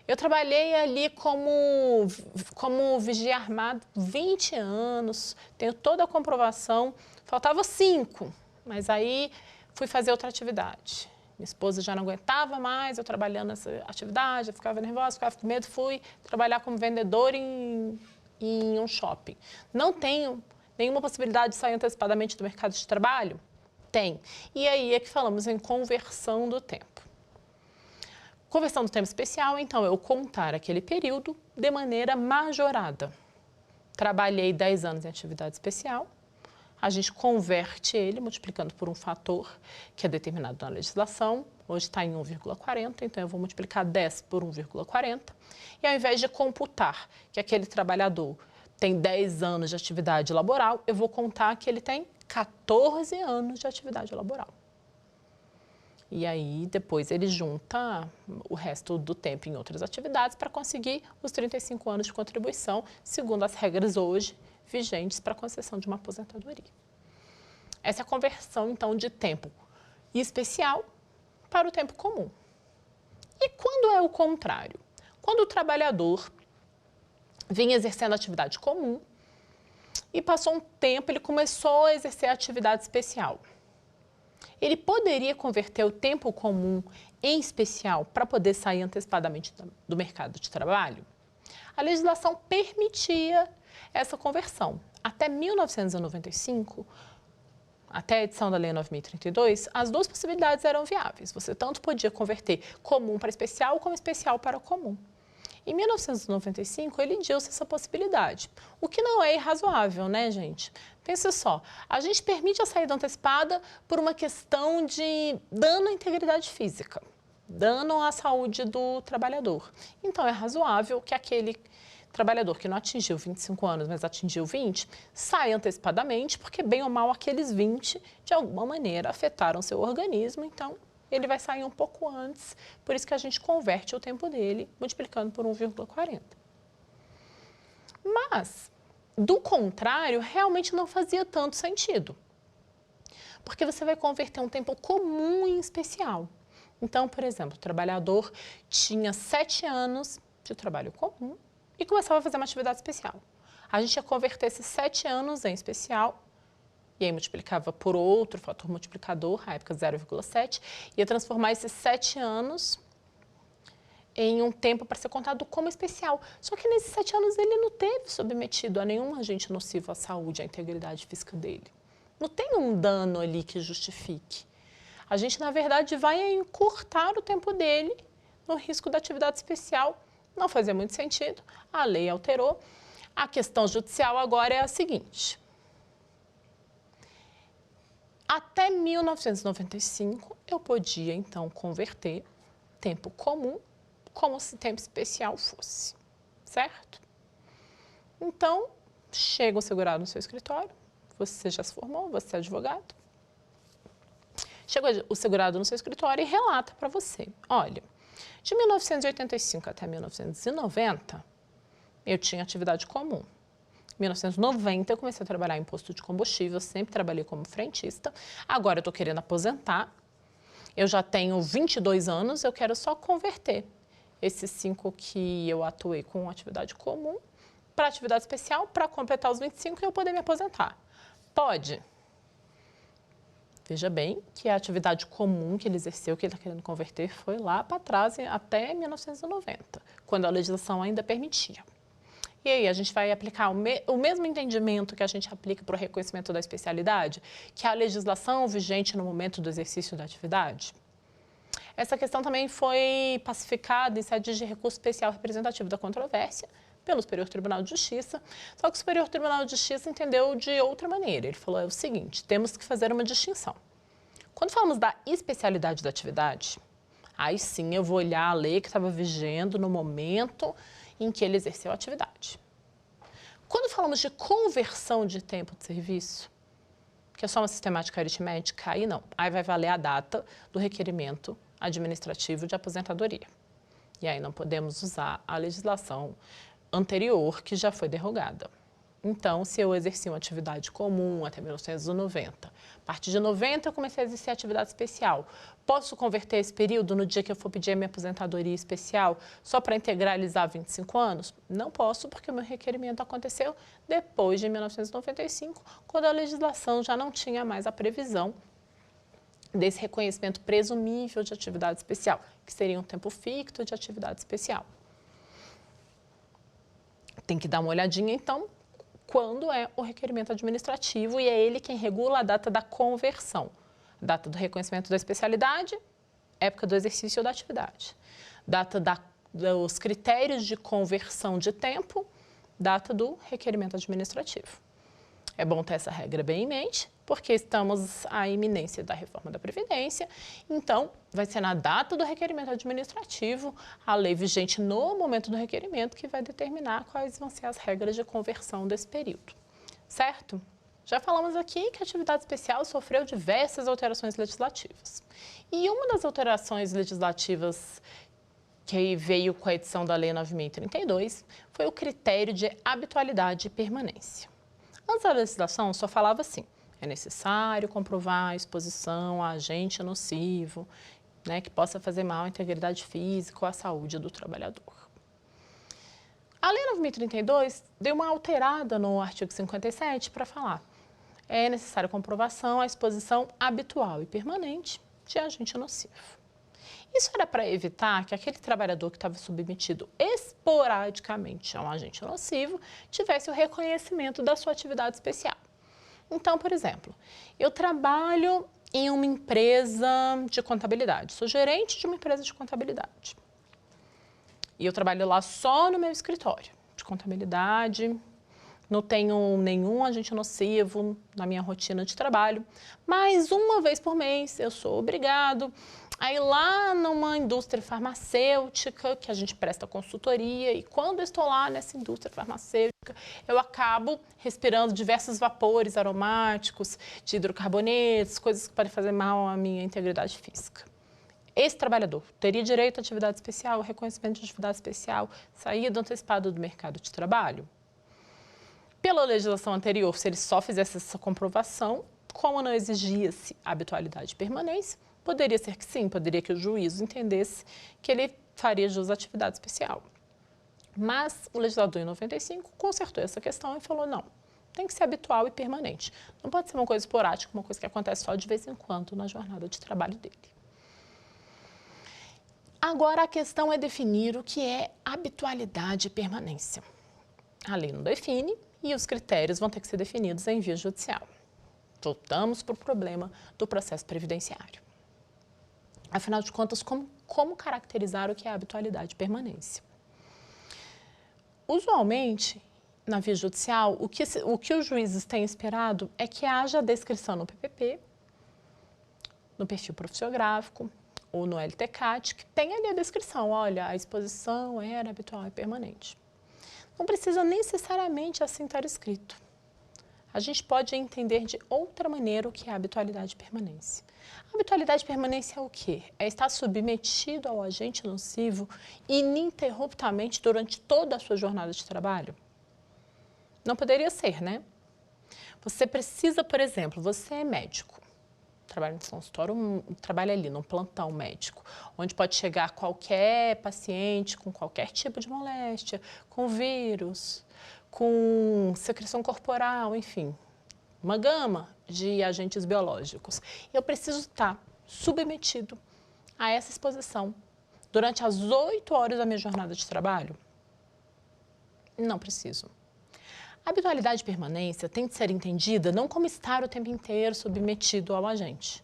Eu trabalhei ali como vigia armado 20 anos, tenho toda a comprovação, faltava 5, mas aí fui fazer outra atividade. Minha esposa já não aguentava mais, eu trabalhando nessa atividade, eu ficava nervosa, ficava com medo, fui trabalhar como vendedor em um shopping. Não tenho nenhuma possibilidade de sair antecipadamente do mercado de trabalho? Tem. E aí é que falamos em conversão do tempo. Conversão do tempo especial, então, é eu contar aquele período de maneira majorada. Trabalhei 10 anos em atividade especial, a gente converte ele multiplicando por um fator que é determinado na legislação, hoje está em 1,40, então eu vou multiplicar 10 por 1,40, e ao invés de computar que aquele trabalhador tem 10 anos de atividade laboral, eu vou contar que ele tem 14 anos de atividade laboral. E aí, depois, ele junta o resto do tempo em outras atividades para conseguir os 35 anos de contribuição, segundo as regras hoje vigentes para a concessão de uma aposentadoria. Essa é a conversão, então, de tempo especial para o tempo comum. E quando é o contrário? Quando o trabalhador vinha exercendo atividade comum e passou um tempo, ele começou a exercer a atividade especial. Ele poderia converter o tempo comum em especial para poder sair antecipadamente do mercado de trabalho? A legislação permitia essa conversão. Até 1995, até a edição da Lei 9.032, as duas possibilidades eram viáveis. Você tanto podia converter comum para especial, como especial para comum. Em 1995, ele deu-se essa possibilidade, o que não é irrazoável, né, gente? Pensa só, a gente permite a saída antecipada por uma questão de dano à integridade física, dano à saúde do trabalhador. Então, é razoável que aquele trabalhador que não atingiu 25 anos, mas atingiu 20, saia antecipadamente, porque bem ou mal aqueles 20, de alguma maneira, afetaram seu organismo, então ele vai sair um pouco antes, por isso que a gente converte o tempo dele, multiplicando por 1,40. Mas, do contrário, realmente não fazia tanto sentido, porque você vai converter um tempo comum em especial. Então, por exemplo, o trabalhador tinha 7 anos de trabalho comum e começava a fazer uma atividade especial. A gente ia converter esses 7 anos em especial, e aí multiplicava por outro fator multiplicador, na época 0,7, ia transformar esses 7 anos em um tempo para ser contado como especial. Só que nesses 7 anos ele não teve submetido a nenhum agente nocivo à saúde, à integridade física dele. Não tem um dano ali que justifique. A gente, na verdade, vai encurtar o tempo dele no risco da atividade especial. Não fazia muito sentido, a lei alterou. A questão judicial agora é a seguinte. Até 1995, eu podia, então, converter tempo comum como se tempo especial fosse, certo? Então, chega o segurado no seu escritório, você já se formou, você é advogado. Chega o segurado no seu escritório e relata para você, olha, de 1985 até 1990, eu tinha atividade comum. Em 1990, eu comecei a trabalhar em posto de combustível, sempre trabalhei como frentista. Agora eu estou querendo aposentar, eu já tenho 22 anos, eu quero só converter esses 5 que eu atuei com atividade comum para atividade especial, para completar os 25 e eu poder me aposentar. Pode? Veja bem que a atividade comum que ele exerceu, que ele está querendo converter, foi lá para trás, até 1990, quando a legislação ainda permitia. E aí, a gente vai aplicar o mesmo entendimento que a gente aplica para o reconhecimento da especialidade, que é a legislação vigente no momento do exercício da atividade? Essa questão também foi pacificada em sede de recurso especial representativo da controvérsia pelo Superior Tribunal de Justiça, só que o Superior Tribunal de Justiça entendeu de outra maneira. Ele falou, é o seguinte, temos que fazer uma distinção. Quando falamos da especialidade da atividade, aí sim eu vou olhar a lei que estava vigendo no momento em que ele exerceu a atividade. Quando falamos de conversão de tempo de serviço, que é só uma sistemática aritmética, aí não. Aí vai valer a data do requerimento administrativo de aposentadoria. E aí não podemos usar a legislação anterior que já foi derrogada. Então, se eu exerci uma atividade comum até 1990, a partir de 90 eu comecei a exercer atividade especial. Posso converter esse período no dia que eu for pedir a minha aposentadoria especial só para integralizar 25 anos? Não posso, porque o meu requerimento aconteceu depois de 1995, quando a legislação já não tinha mais a previsão desse reconhecimento presumível de atividade especial, que seria um tempo ficto de atividade especial. Tem que dar uma olhadinha, então, quando é o requerimento administrativo e é ele quem regula a data da conversão. Data do reconhecimento da especialidade, época do exercício da atividade. Data dos critérios de conversão de tempo, data do requerimento administrativo. É bom ter essa regra bem em mente, porque estamos à iminência da reforma da Previdência, então vai ser na data do requerimento administrativo, a lei vigente no momento do requerimento, que vai determinar quais vão ser as regras de conversão desse período, certo? Já falamos aqui que a atividade especial sofreu diversas alterações legislativas. E uma das alterações legislativas que veio com a edição da Lei 9.032 foi o critério de habitualidade e permanência. Antes da legislação só falava assim, é necessário comprovar a exposição a agente nocivo, né, que possa fazer mal à integridade física ou à saúde do trabalhador. A Lei 9.032 deu uma alterada no artigo 57 para falar é necessário comprovação à exposição habitual e permanente de agente nocivo. Isso era para evitar que aquele trabalhador que estava submetido esporadicamente a um agente nocivo tivesse o reconhecimento da sua atividade especial. Então, por exemplo, eu trabalho em uma empresa de contabilidade, sou gerente de uma empresa de contabilidade. E eu trabalho lá só no meu escritório de contabilidade, não tenho nenhum agente nocivo na minha rotina de trabalho, mas uma vez por mês eu sou obrigado a ir lá numa indústria farmacêutica, que a gente presta consultoria, e quando eu estou lá nessa indústria farmacêutica, eu acabo respirando diversos vapores aromáticos, de hidrocarbonetos, coisas que podem fazer mal à minha integridade física. Esse trabalhador teria direito à atividade especial, reconhecimento de atividade especial, saída antecipada do mercado de trabalho? Pela legislação anterior, se ele só fizesse essa comprovação, como não exigia-se habitualidade e permanência, poderia ser que sim, poderia que o juiz entendesse que ele faria jus à atividade especial. Mas o legislador, em 95, consertou essa questão e falou, não, tem que ser habitual e permanente. Não pode ser uma coisa esporádica, uma coisa que acontece só de vez em quando na jornada de trabalho dele. Agora, a questão é definir o que é habitualidade e permanência. A lei não define e os critérios vão ter que ser definidos em via judicial. Voltamos para o problema do processo previdenciário. Afinal de contas, como caracterizar o que é habitualidade e permanência? Usualmente, na via judicial, o que os juízes têm esperado é que haja descrição no PPP, no perfil profissiográfico ou no LTCAT, que tenha ali a descrição, olha, a exposição era habitual e permanente. Não precisa necessariamente assim estar escrito. A gente pode entender de outra maneira o que é habitualidade e permanência. A habitualidade e permanência é o quê? É estar submetido ao agente nocivo ininterruptamente durante toda a sua jornada de trabalho? Não poderia ser, né? Você precisa, por exemplo, você é médico, trabalha no consultório, trabalha ali num plantão médico, onde pode chegar qualquer paciente com qualquer tipo de moléstia, com vírus, com secreção corporal, enfim, uma gama de agentes biológicos. Eu preciso estar submetido a essa exposição durante as 8 horas da minha jornada de trabalho? Não preciso. A habitualidade e permanência tem que ser entendida não como estar o tempo inteiro submetido ao agente,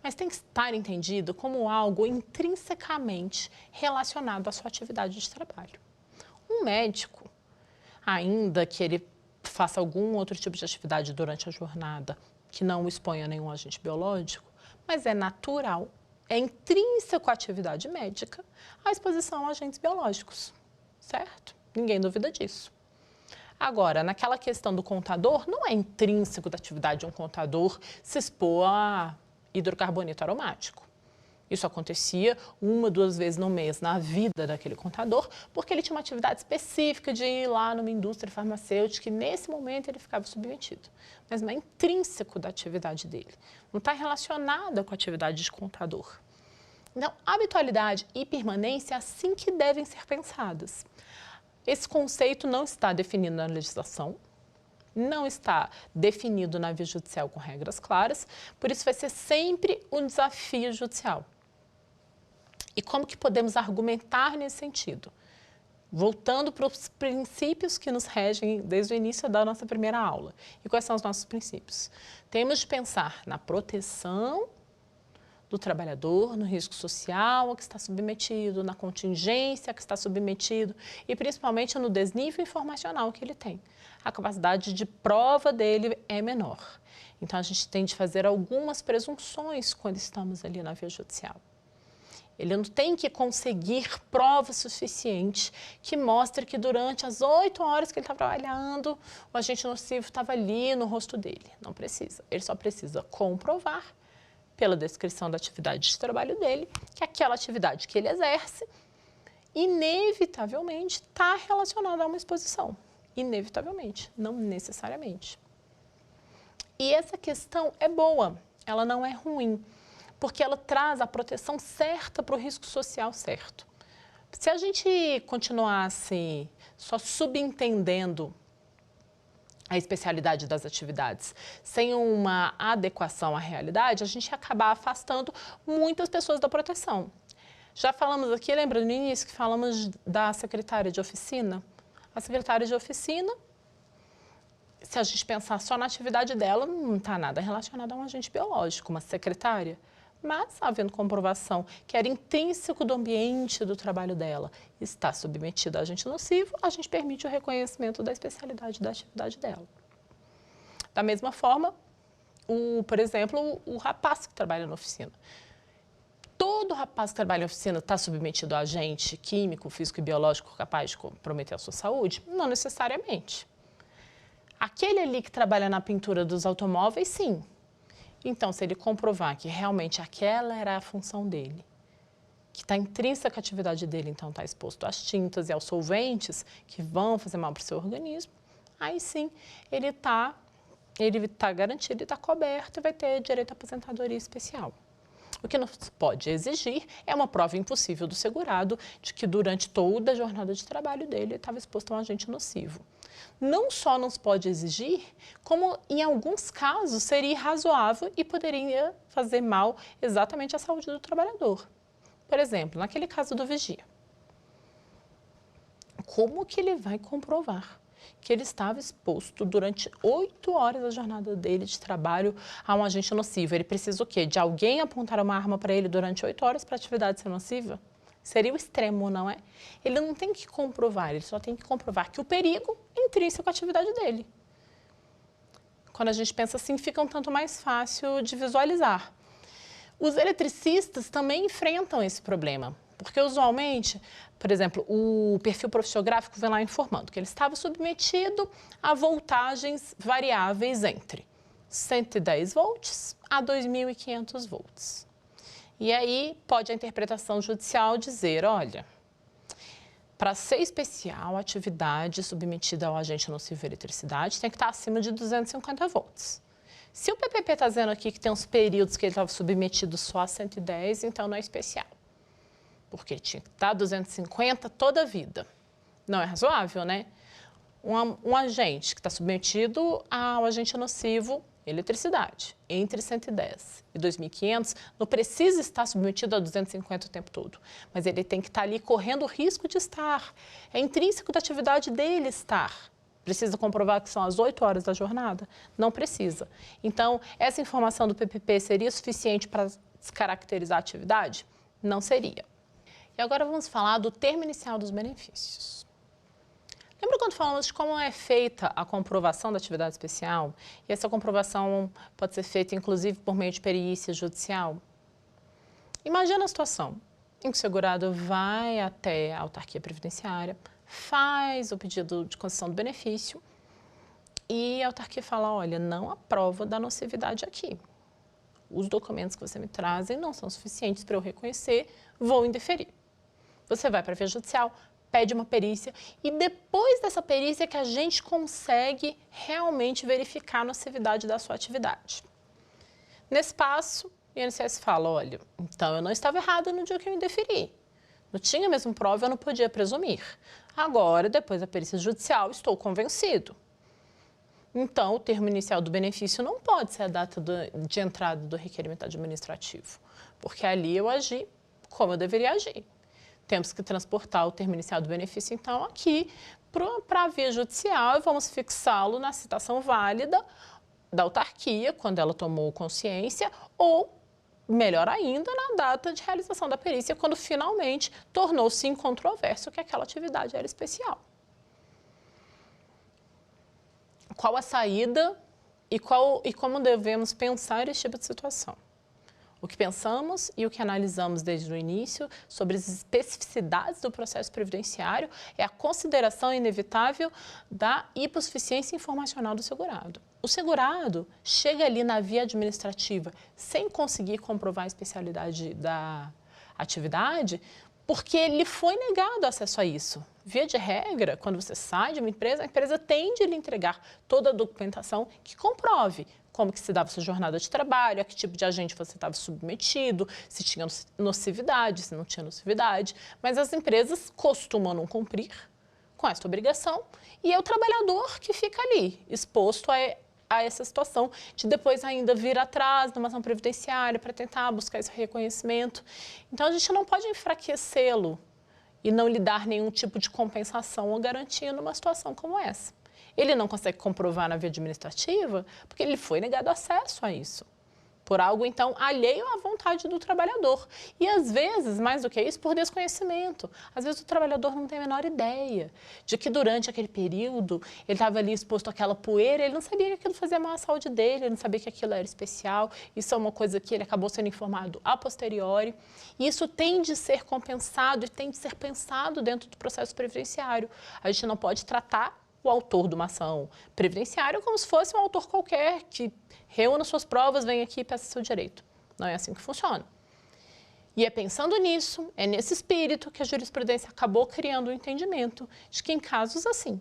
mas tem que estar entendido como algo intrinsecamente relacionado à sua atividade de trabalho. Um médico, ainda que ele faça algum outro tipo de atividade durante a jornada que não o exponha a nenhum agente biológico, mas é natural, é intrínseco à atividade médica a exposição a agentes biológicos, certo? Ninguém duvida disso. Agora, naquela questão do contador, não é intrínseco da atividade de um contador se expor a hidrocarboneto aromático. Isso acontecia 1 ou 2 vezes no mês na vida daquele contador, porque ele tinha uma atividade específica de ir lá numa indústria farmacêutica e nesse momento ele ficava submetido. Mas não é intrínseco da atividade dele, não está relacionada com a atividade de contador. Então, habitualidade e permanência é assim que devem ser pensadas. Esse conceito não está definido na legislação, não está definido na via judicial com regras claras, por isso vai ser sempre um desafio judicial. E como que podemos argumentar nesse sentido? Voltando para os princípios que nos regem desde o início da nossa primeira aula. E quais são os nossos princípios? Temos de pensar na proteção do trabalhador, no risco social a que está submetido, na contingência a que está submetido e principalmente no desnível informacional que ele tem. A capacidade de prova dele é menor. Então, a gente tem de fazer algumas presunções quando estamos ali na via judicial. Ele não tem que conseguir prova suficiente que mostre que durante as 8 horas que ele está trabalhando, o agente nocivo estava ali no rosto dele. Não precisa. Ele só precisa comprovar, pela descrição da atividade de trabalho dele, que aquela atividade que ele exerce, inevitavelmente, está relacionada a uma exposição. Inevitavelmente, não necessariamente. E essa questão é boa, ela não é ruim, porque ela traz a proteção certa para o risco social certo. Se a gente continuasse só subentendendo a especialidade das atividades, sem uma adequação à realidade, a gente ia acabar afastando muitas pessoas da proteção. Já falamos aqui, lembra no início que falamos da secretária de oficina? A secretária de oficina, se a gente pensar só na atividade dela, não está nada relacionado a um agente biológico, uma secretária. Mas, havendo comprovação que era intrínseco do ambiente do trabalho dela, está submetida a agente nocivo, a gente permite o reconhecimento da especialidade da atividade dela. Da mesma forma, por exemplo, o rapaz que trabalha na oficina. Todo rapaz que trabalha na oficina está submetido a agente químico, físico e biológico capaz de comprometer a sua saúde? Não necessariamente. Aquele ali que trabalha na pintura dos automóveis, sim. Então, se ele comprovar que realmente aquela era a função dele, que está intrínseca à atividade dele, então está exposto às tintas e aos solventes que vão fazer mal para o seu organismo, aí sim ele está garantido e está coberto e vai ter direito à aposentadoria especial. O que não pode exigir é uma prova impossível do segurado de que durante toda a jornada de trabalho dele ele estava exposto a um agente nocivo. Não só não se pode exigir, como em alguns casos seria irrazoável e poderia fazer mal exatamente à saúde do trabalhador. Por exemplo, naquele caso do vigia. Como que ele vai comprovar que ele estava exposto durante 8 horas da jornada dele de trabalho a um agente nocivo? Ele precisa o quê? De alguém apontar uma arma para ele durante 8 horas para a atividade ser nociva? Seria o extremo, não é? Ele não tem que comprovar, ele só tem que comprovar que o perigo é intrínseco à atividade dele. Quando a gente pensa assim, fica um tanto mais fácil de visualizar. Os eletricistas também enfrentam esse problema, porque usualmente, por exemplo, o perfil profissiográfico vem lá informando que ele estava submetido a voltagens variáveis entre 110 volts a 2.500 volts. E aí pode a interpretação judicial dizer, olha, para ser especial, a atividade submetida ao agente nocivo de eletricidade tem que estar acima de 250 volts. Se o PPP está dizendo aqui que tem uns períodos que ele estava submetido só a 110, então não é especial. Porque ele tinha que estar a 250 toda a vida. Não é razoável, né? Um agente que está submetido ao agente nocivo eletricidade, entre 110 e 2.500, não precisa estar submetido a 250 o tempo todo, mas ele tem que estar ali correndo o risco de estar. É intrínseco da atividade dele estar. Precisa comprovar que são as 8 horas da jornada? Não precisa. Então, essa informação do PPP seria suficiente para descaracterizar a atividade? Não seria. E agora vamos falar do termo inicial dos benefícios. Lembra quando falamos de como é feita a comprovação da atividade especial? E essa comprovação pode ser feita, inclusive, por meio de perícia judicial? Imagina a situação em que o segurado vai até a autarquia previdenciária, faz o pedido de concessão do benefício e a autarquia fala, olha, não há prova da nocividade aqui. Os documentos que você me trazem não são suficientes para eu reconhecer, vou indeferir. Você vai para a via judicial, pede uma perícia e depois dessa perícia que a gente consegue realmente verificar a nocividade da sua atividade. Nesse passo, o INSS fala, olha, então eu não estava errada no dia que eu indeferi. Não tinha mesmo prova, eu não podia presumir. Agora, depois da perícia judicial, estou convencido. Então, o termo inicial do benefício não pode ser a data de entrada do requerimento administrativo, porque ali eu agi como eu deveria agir. Temos que transportar o termo inicial do benefício, então, aqui para a via judicial e vamos fixá-lo na citação válida da autarquia, quando ela tomou consciência, ou, melhor ainda, na data de realização da perícia, quando finalmente tornou-se incontroverso que aquela atividade era especial. Qual a saída e como devemos pensar esse tipo de situação? O que pensamos e o que analisamos desde o início sobre as especificidades do processo previdenciário é a consideração inevitável da hipossuficiência informacional do segurado. O segurado chega ali na via administrativa sem conseguir comprovar a especialidade da atividade porque lhe foi negado acesso a isso. Via de regra, quando você sai de uma empresa, a empresa tem de lhe entregar toda a documentação que comprove como que se dava sua jornada de trabalho, a que tipo de agente você estava submetido, se tinha nocividade, se não tinha nocividade. Mas as empresas costumam não cumprir com essa obrigação e é o trabalhador que fica ali, exposto a essa situação de depois ainda vir atrás numa ação previdenciária para tentar buscar esse reconhecimento. Então, a gente não pode enfraquecê-lo e não lhe dar nenhum tipo de compensação ou garantia numa situação como essa. Ele não consegue comprovar na via administrativa porque ele foi negado acesso a isso. Por algo, então, alheio à vontade do trabalhador. E, às vezes, mais do que isso, por desconhecimento. Às vezes, o trabalhador não tem a menor ideia de que, durante aquele período, ele estava ali exposto àquela poeira, ele não sabia que aquilo fazia mal à saúde dele, ele não sabia que aquilo era especial. Isso é uma coisa que ele acabou sendo informado a posteriori. E isso tem de ser compensado e tem de ser pensado dentro do processo previdenciário. A gente não pode tratar o autor de uma ação previdenciária como se fosse um autor qualquer que reúna suas provas, vem aqui e peça seu direito. Não é assim que funciona. E é pensando nisso, é nesse espírito que a jurisprudência acabou criando o entendimento de que em casos assim,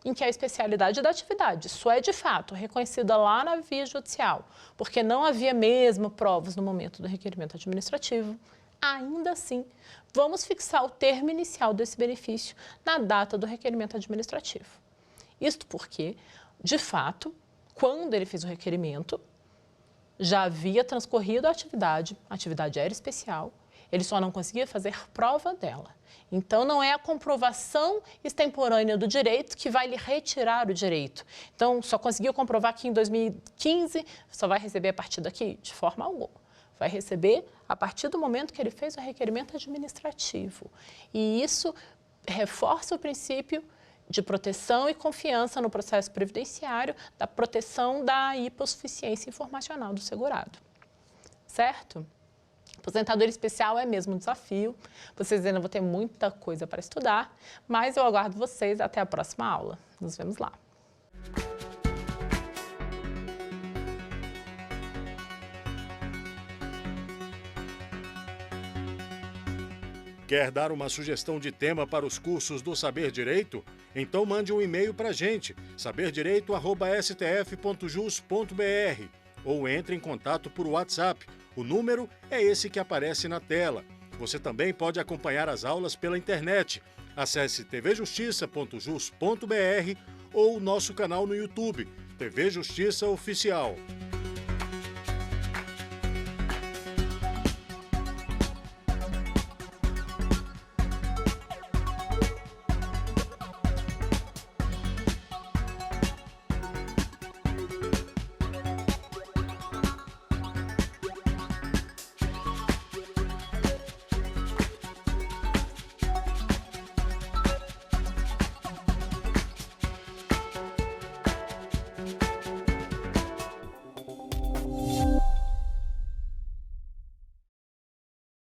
em que a especialidade da atividade só é de fato reconhecida lá na via judicial, porque não havia mesmo provas no momento do requerimento administrativo, ainda assim, vamos fixar o termo inicial desse benefício na data do requerimento administrativo. Isto porque, de fato, quando ele fez o requerimento, já havia transcorrido a atividade era especial, ele só não conseguia fazer prova dela. Então, não é a comprovação extemporânea do direito que vai lhe retirar o direito. Então, só conseguiu comprovar que em 2015 só vai receber a partir daqui? De forma alguma. Vai receber a partir do momento que ele fez o requerimento administrativo. E isso reforça o princípio de proteção e confiança no processo previdenciário, da proteção da hipossuficiência informacional do segurado. Certo? Aposentadoria especial é mesmo um desafio. Vocês ainda vão ter muita coisa para estudar, mas eu aguardo vocês até a próxima aula. Nos vemos lá. Quer dar uma sugestão de tema para os cursos do Saber Direito? Então mande um e-mail para a gente, saberdireito@stf.jus.br, ou entre em contato por WhatsApp. O número é esse que aparece na tela. Você também pode acompanhar as aulas pela internet. Acesse tvjustiça.jus.br ou nosso canal no YouTube, TV Justiça Oficial.